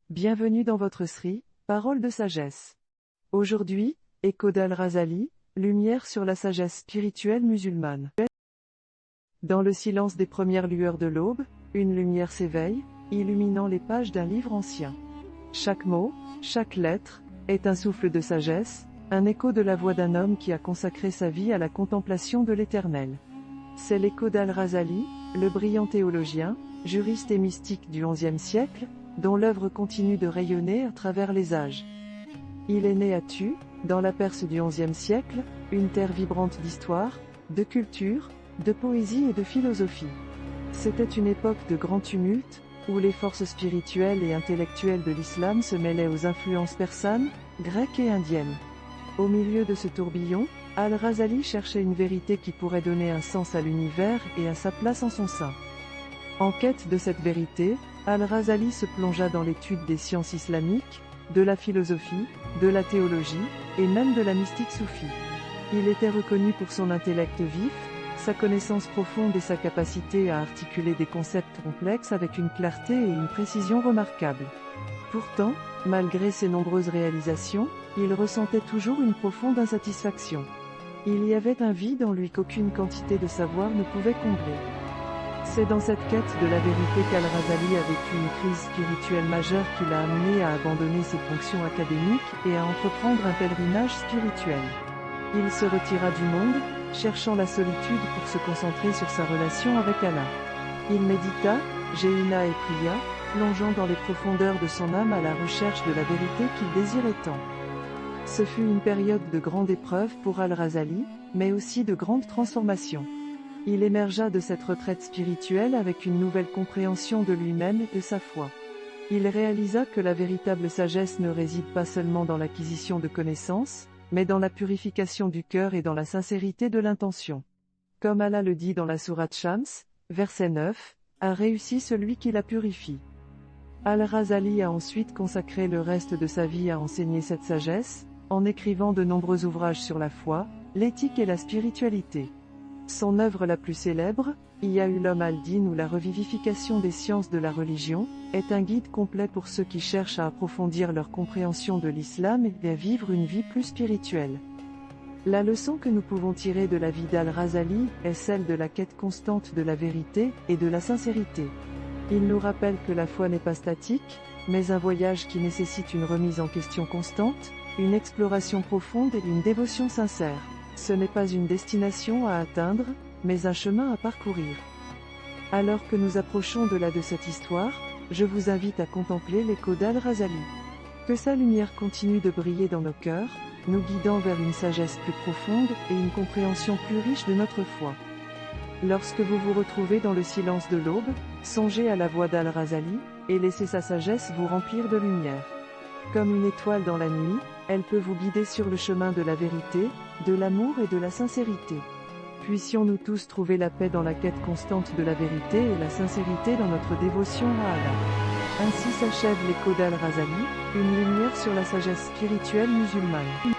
Bienvenue dans votre Sri, parole de sagesse. Aujourd'hui, Écho d'Al-Razali, lumière sur la sagesse spirituelle musulmane. Dans le silence des premières lueurs de l'aube, une lumière s'éveille, illuminant les pages d'un livre ancien. Chaque mot, chaque lettre, est un souffle de sagesse, un écho de la voix d'un homme qui a consacré sa vie à la contemplation de l'Éternel. C'est l'écho d'Al-Razali, le brillant théologien, juriste et mystique du XIe siècle, dont l'œuvre continue de rayonner à travers les âges. Il est né à Tu, dans la Perse du XIe siècle, une terre vibrante d'histoire, de culture, de poésie et de philosophie. C'était une époque de grand tumulte, où les forces spirituelles et intellectuelles de l'islam se mêlaient aux influences persanes, grecques et indiennes. Au milieu de ce tourbillon, Al-Razali cherchait une vérité qui pourrait donner un sens à l'univers et à sa place en son sein. En quête de cette vérité, Al-Razali se plongea dans l'étude des sciences islamiques, de la philosophie, de la théologie, et même de la mystique soufie. Il était reconnu pour son intellect vif, sa connaissance profonde et sa capacité à articuler des concepts complexes avec une clarté et une précision remarquables. Pourtant, malgré ses nombreuses réalisations, il ressentait toujours une profonde insatisfaction. Il y avait un vide en lui qu'aucune quantité de savoir ne pouvait combler. C'est dans cette quête de la vérité qu'Al-Razali a vécu une crise spirituelle majeure qui l'a amené à abandonner ses fonctions académiques et à entreprendre un pèlerinage spirituel. Il se retira du monde, cherchant la solitude pour se concentrer sur sa relation avec Allah. Il médita, jeûna et pria, plongeant dans les profondeurs de son âme à la recherche de la vérité qu'il désirait tant. Ce fut une période de grande épreuve pour Al-Razali, mais aussi de grande transformation. Il émergea de cette retraite spirituelle avec une nouvelle compréhension de lui-même et de sa foi. Il réalisa que la véritable sagesse ne réside pas seulement dans l'acquisition de connaissances, mais dans la purification du cœur et dans la sincérité de l'intention. Comme Allah le dit dans la sourate Shams, verset 9, a réussi celui qui la purifie. Al-Razali a ensuite consacré le reste de sa vie à enseigner cette sagesse, en écrivant de nombreux ouvrages sur la foi, l'éthique et la spiritualité. Son œuvre la plus célèbre, Ihya-Ulum al-Din ou la revivification des sciences de la religion, est un guide complet pour ceux qui cherchent à approfondir leur compréhension de l'islam et à vivre une vie plus spirituelle. La leçon que nous pouvons tirer de la vie d'Al-Razali est celle de la quête constante de la vérité et de la sincérité. Il nous rappelle que la foi n'est pas statique, mais un voyage qui nécessite une remise en question constante, une exploration profonde et une dévotion sincère. Ce n'est pas une destination à atteindre, mais un chemin à parcourir. Alors que nous approchons de cette histoire, je vous invite à contempler l'écho d'Al-Razali. Que sa lumière continue de briller dans nos cœurs, nous guidant vers une sagesse plus profonde et une compréhension plus riche de notre foi. Lorsque vous vous retrouvez dans le silence de l'aube, songez à la voix d'Al-Razali, et laissez sa sagesse vous remplir de lumière. Comme une étoile dans la nuit, elle peut vous guider sur le chemin de la vérité, de l'amour et de la sincérité. Puissions-nous tous trouver la paix dans la quête constante de la vérité et la sincérité dans notre dévotion à Allah. Ainsi s'achève l'écho d'Al-Razali, une lumière sur la sagesse spirituelle musulmane.